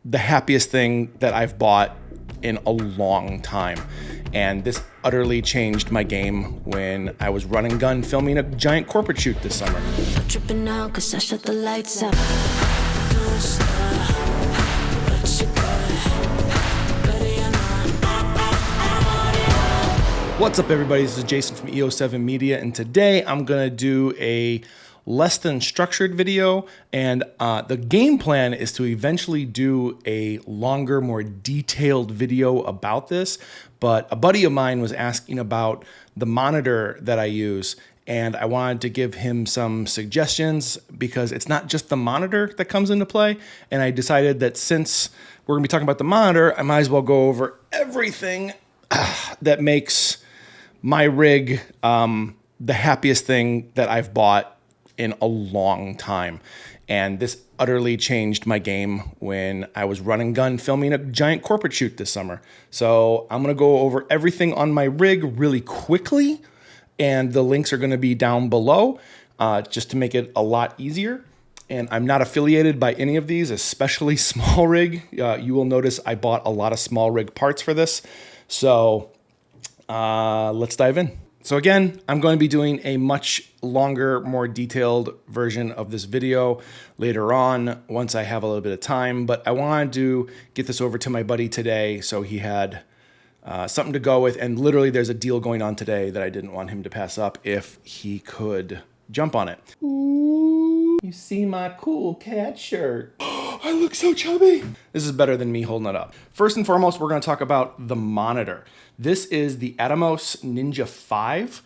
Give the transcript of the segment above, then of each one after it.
the happiest thing that I've bought in a long time. And this utterly changed my game when I was running gun filming a giant corporate shoot this summer. Tripping out 'cause I shut the lights out. What's up, everybody? This is Jason from EO7 Media, and today I'm gonna do a less than structured video, and the game plan is to eventually do a longer, more detailed video about this. But a buddy of mine was asking about the monitor that I use, and I wanted to give him some suggestions because it's not just the monitor that comes into play. And I decided that since we're gonna be talking about the monitor, I might as well go over everything that makes my rig the happiest thing that I've bought in a long time. And this utterly changed my game when I was running gun filming a giant corporate shoot this summer. So I'm gonna go over everything on my rig really quickly, and the links are gonna be down below just to make it a lot easier. And I'm not affiliated by any of these, especially Small Rig. You will notice I bought a lot of Small Rig parts for this. So let's dive in. So again, I'm going to be doing a much longer, more detailed version of this video later on once I have a little bit of time, but I wanted to get this over to my buddy today so he had something to go with. And literally there's a deal going on today that I didn't want him to pass up if he could jump on it. Ooh, you see my cool cat shirt. I look so chubby. This is better than me holding it up. First and foremost, we're gonna talk about the monitor. This is the Atomos Ninja 5.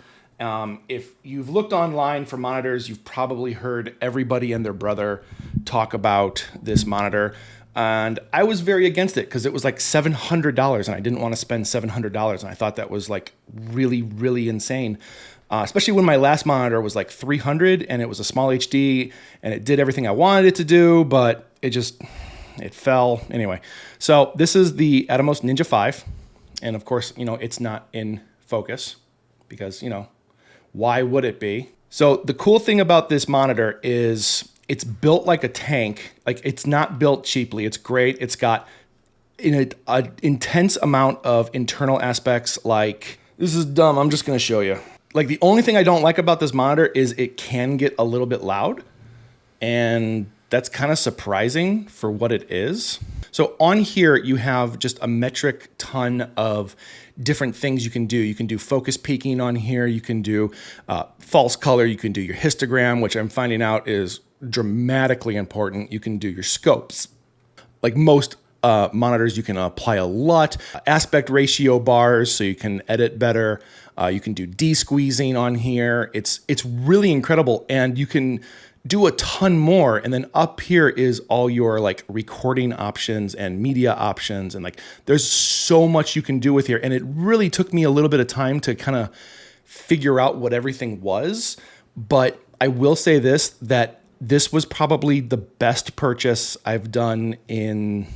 If you've looked online for monitors, you've probably heard everybody and their brother talk about this monitor. And I was very against it because it was like $700 and I didn't want to spend $700. And I thought that was like really, really insane. Especially when my last monitor was like $300 and it was a small HD and it did everything I wanted it to do, but it fell. Anyway, so this is the Atomos Ninja 5. And of course, it's not in focus because, why would it be? So the cool thing about this monitor is it's built like a tank. Like, it's not built cheaply. It's great. It's got an intense amount of internal aspects. Like, this is dumb. I'm just going to show you. Like, the only thing I don't like about this monitor is it can get a little bit loud, and that's kind of surprising for what it is. So on here, you have just a metric ton of different things you can do. You can do focus peaking on here. You can do false color. You can do your histogram, which I'm finding out is dramatically important. You can do your scopes. Like most monitors, you can apply a LUT, aspect ratio bars, so you can edit better. You can do de-squeezing on here. It's really incredible, and you can do a ton more. And then up here is all your like recording options and media options. And like, there's so much you can do with here. And it really took me a little bit of time to kind of figure out what everything was. But I will say that this was probably the best purchase I've done in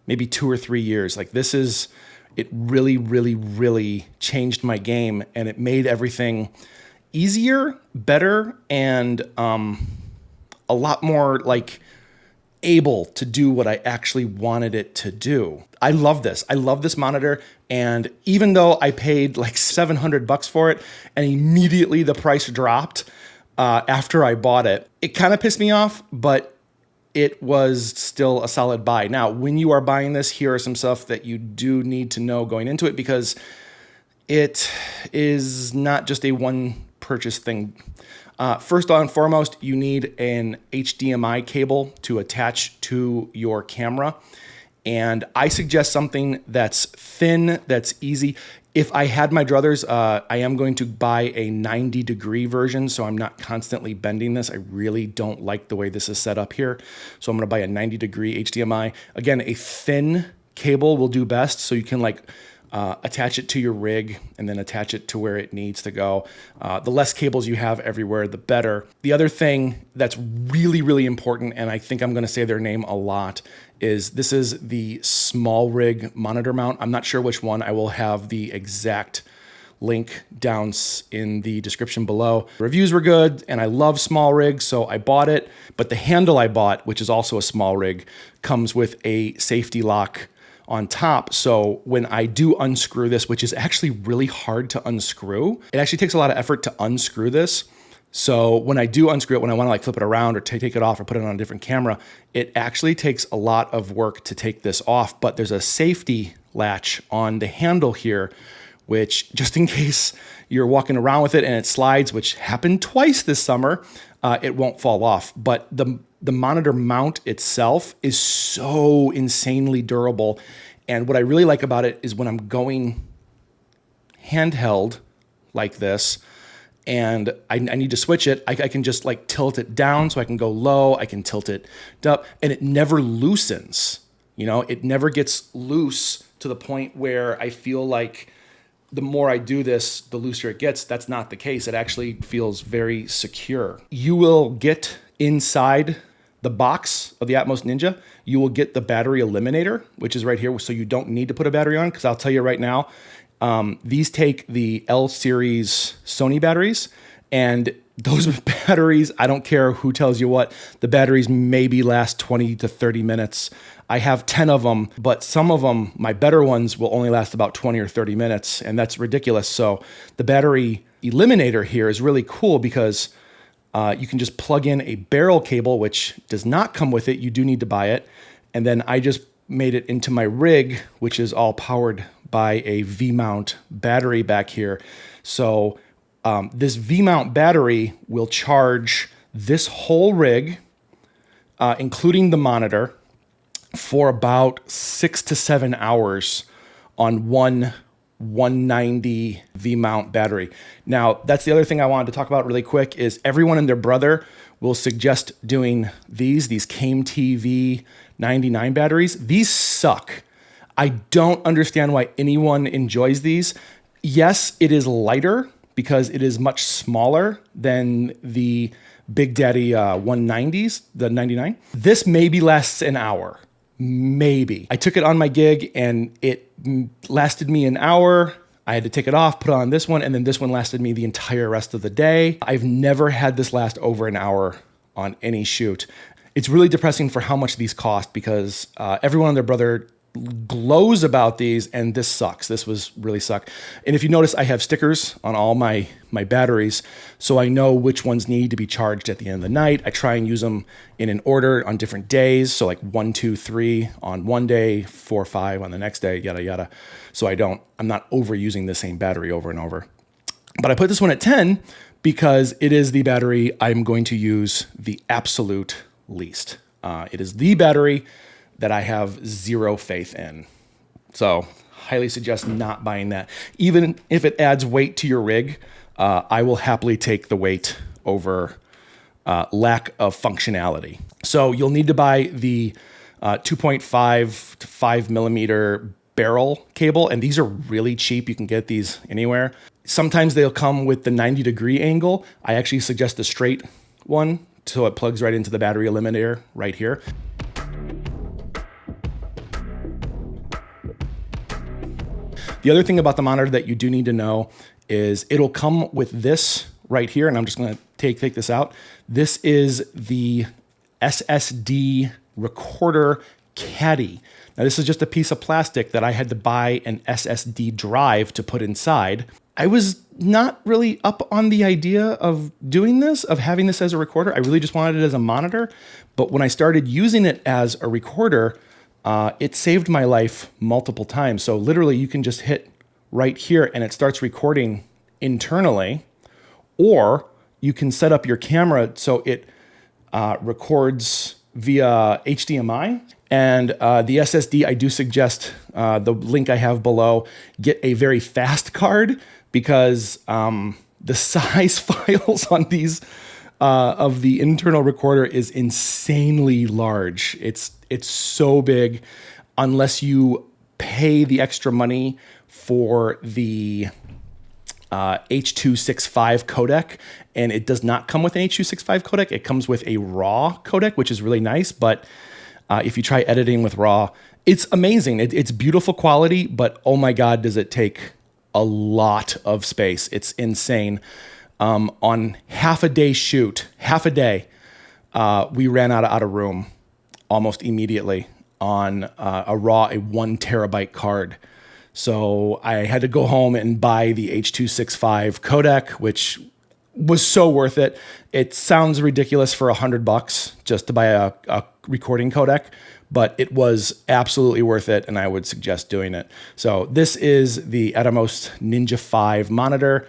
maybe 2 or 3 years. Like, it really, really, really changed my game, and it made everything easier, better, and a lot more like able to do what I actually wanted it to do. I love this. I love this monitor. And even though I paid like $700 for it and immediately the price dropped after I bought it, it kind of pissed me off, but it was still a solid buy. Now, when you are buying this, here are some stuff that you do need to know going into it, because it is not just a one purchase thing. First and foremost, you need an HDMI cable to attach to your camera. And I suggest something that's thin, that's easy. If I had my druthers, I am going to buy a 90-degree version, so I'm not constantly bending this. I really don't like the way this is set up here. So I'm gonna buy a 90-degree HDMI. Again, a thin cable will do best, so you can like attach it to your rig and then attach it to where it needs to go. The less cables you have everywhere, the better. The other thing that's really, really important, and I think I'm gonna say their name a lot, is this is the Small Rig monitor mount. I'm not sure which one. I will have the exact link down in the description below. Reviews were good, and I love small rigs, so I bought it. But the handle I bought, which is also a small rig, comes with a safety lock on top. So when I do unscrew this, which is actually really hard to unscrew, it actually takes a lot of effort to unscrew this. So when I do unscrew it, when I want to like flip it around or take it off or put it on a different camera, it actually takes a lot of work to take this off. But there's a safety latch on the handle here, which just in case you're walking around with it and it slides, which happened twice this summer, it won't fall off. But the monitor mount itself is so insanely durable. And what I really like about it is when I'm going handheld like this, and I need to switch it, I can just like tilt it down so I can go low, I can tilt it up, and it never loosens. You know, it never gets loose to the point where I feel like the more I do this, the looser it gets. That's not the case. It actually feels very secure. You will get inside the box of the Atmos Ninja, you will get the battery eliminator, which is right here, so you don't need to put a battery on, because I'll tell you right now, these take the L series Sony batteries, and those batteries, I don't care who tells you what, the batteries maybe last 20 to 30 minutes. I have 10 of them, but some of them, my better ones, will only last about 20 or 30 minutes, and that's ridiculous. So the battery eliminator here is really cool because you can just plug in a barrel cable, which does not come with it. You do need to buy it. And then I just made it into my rig, which is all powered by a V-mount battery back here. So this V-mount battery will charge this whole rig, including the monitor, for about 6 to 7 hours on one 190 V-mount battery. Now, that's the other thing I wanted to talk about really quick is everyone and their brother will suggest doing these Came TV 99 batteries. These suck. I don't understand why anyone enjoys these. Yes, it is lighter because it is much smaller than the Big Daddy 190s, the 99. This maybe lasts an hour. Maybe. I took it on my gig and it lasted me an hour. I had to take it off, put on this one, and then this one lasted me the entire rest of the day. I've never had this last over an hour on any shoot. It's really depressing for how much these cost because everyone and their brother glows about these, and this sucks. This was really suck. And if you notice, I have stickers on all my batteries, so I know which ones need to be charged at the end of the night. I try and use them in an order on different days, so like 1, 2, 3 on one day, 4, 5 on the next day, yada yada. So I'm not overusing the same battery over and over. But I put this one at 10 because it is the battery I'm going to use the absolute least. It is the battery that I have zero faith in. So highly suggest not buying that. Even if it adds weight to your rig, I will happily take the weight over lack of functionality. So you'll need to buy the 2.5 to 5 millimeter barrel cable, and these are really cheap. You can get these anywhere. Sometimes they'll come with the 90-degree angle. I actually suggest the straight one, so it plugs right into the battery eliminator right here. The other thing about the monitor that you do need to know is it'll come with this right here, and I'm just going to take this out. This is the SSD recorder caddy. Now, this is just a piece of plastic that I had to buy an SSD drive to put inside. I was not really up on the idea of doing this, of having this as a recorder. I really just wanted it as a monitor. But when I started using it as a recorder, it saved my life multiple times. So literally you can just hit right here and it starts recording internally, or you can set up your camera so it records via HDMI. And the SSD, I do suggest the link I have below, get a very fast card because the size files on these of the internal recorder is insanely large. It's so big. Unless you pay the extra money for the H.265 codec, and it does not come with an H.265 codec. It comes with a RAW codec, which is really nice. But if you try editing with RAW, it's amazing. It's beautiful quality, but oh my God, does it take a lot of space. It's insane. On half a day shoot, we ran out of room almost immediately on a 1 terabyte card. So I had to go home and buy the H.265 codec, which was so worth it. It sounds ridiculous for $100 just to buy a recording codec, but it was absolutely worth it, and I would suggest doing it. So this is the Atomos Ninja 5 monitor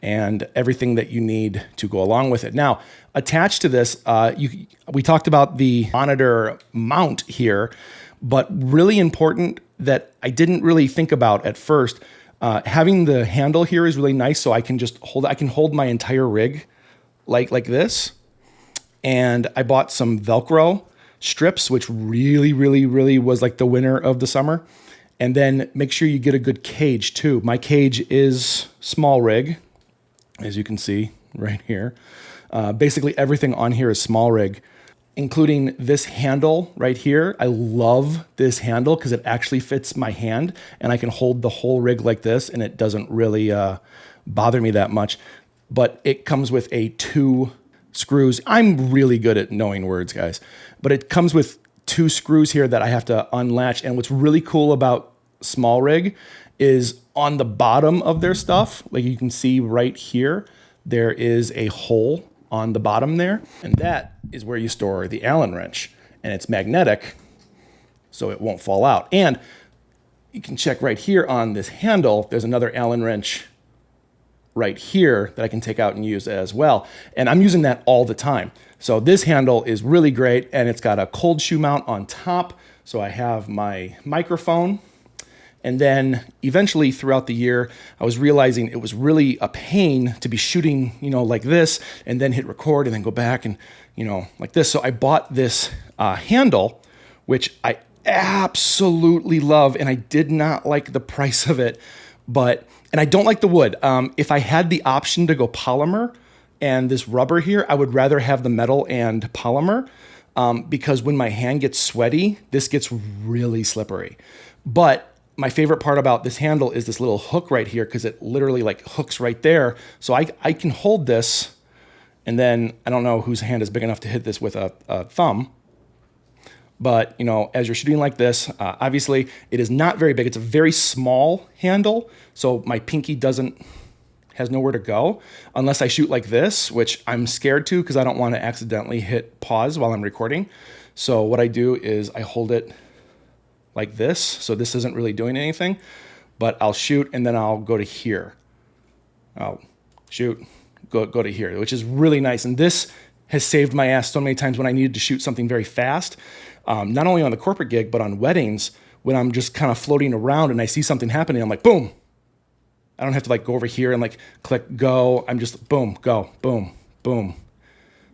and everything that you need to go along with it. Now, attached to this, we talked about the monitor mount here, but really important that I didn't really think about at first. Having the handle here is really nice, so I can just hold my entire rig like this. And I bought some Velcro strips, which really was like the winner of the summer. And then make sure you get a good cage too. My cage is small rig, as you can see right here. Basically everything on here is small rig, including this handle right here. I love this handle because it actually fits my hand and I can hold the whole rig like this and it doesn't really bother me that much. But it comes with 2 screws. I'm really good at knowing words, guys. But it comes with 2 screws here that I have to unlatch. And what's really cool about small rig is on the bottom of their stuff, like you can see right here, there is a hole on the bottom there, and that is where you store the Allen wrench, and it's magnetic, so it won't fall out. And you can check right here on this handle, there's another Allen wrench right here that I can take out and use as well. And I'm using that all the time. So this handle is really great, and it's got a cold shoe mount on top. So I have my microphone. And then eventually throughout the year, I was realizing it was really a pain to be shooting, like this, and then hit record and then go back and, like this. So I bought this handle, which I absolutely love, and I did not like the price of it, and I don't like the wood. If I had the option to go polymer and this rubber here, I would rather have the metal and polymer because when my hand gets sweaty, this gets really slippery. But my favorite part about this handle is this little hook right here because it literally like hooks right there. So I can hold this, and then I don't know whose hand is big enough to hit this with a thumb. But, as you're shooting like this, obviously it is not very big. It's a very small handle. So my pinky has nowhere to go unless I shoot like this, which I'm scared to because I don't want to accidentally hit pause while I'm recording. So what I do is I hold it like this. So this isn't really doing anything, but I'll shoot and then I'll go to here. I'll shoot, go to here, which is really nice. And this has saved my ass so many times when I needed to shoot something very fast. Not only on the corporate gig, but on weddings when I'm just kind of floating around and I see something happening, I'm like, boom. I don't have to go over here and click go. I'm just boom, go, boom, boom.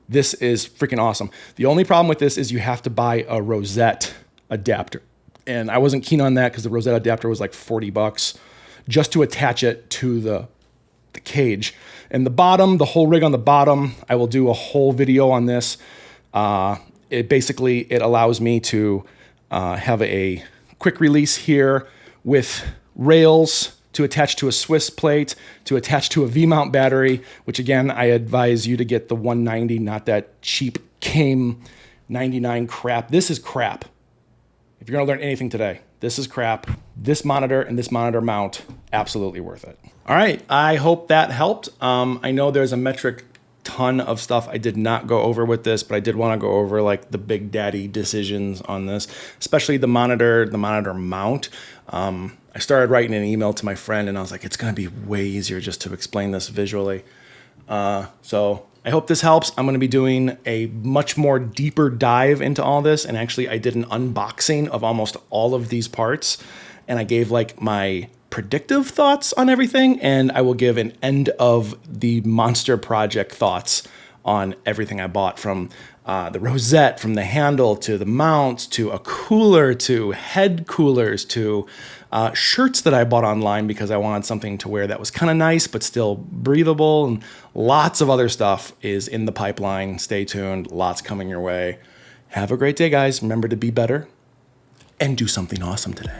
This is freaking awesome. The only problem with this is you have to buy a rosette adapter. And I wasn't keen on that because the rosette adapter was like $40 just to attach it to the cage. And the bottom, the whole rig on the bottom, I will do a whole video on this. It allows me to have a quick release here with rails to attach to a Swiss plate, to attach to a V-mount battery, which again, I advise you to get the 190, not that cheap CAME 99 crap. This is crap. If you're gonna learn anything today, this is crap. This monitor and this monitor mount, absolutely worth it. All right, I hope that helped. I know there's a metric ton of stuff I did not go over with this, but I did wanna go over the big daddy decisions on this, especially the monitor mount. I started writing an email to my friend and I was like, it's gonna be way easier just to explain this visually. So I hope this helps. I'm gonna be doing a much more deeper dive into all this. And actually I did an unboxing of almost all of these parts. And I gave my predictive thoughts on everything. And I will give an end of the monster project thoughts on everything I bought, from the rosette, from the handle to the mount, to a cooler, to head coolers, to shirts that I bought online because I wanted something to wear that was kind of nice but still breathable, and lots of other stuff is in the pipeline. Stay tuned, lots coming your way. Have a great day, guys. Remember to be better and do something awesome today.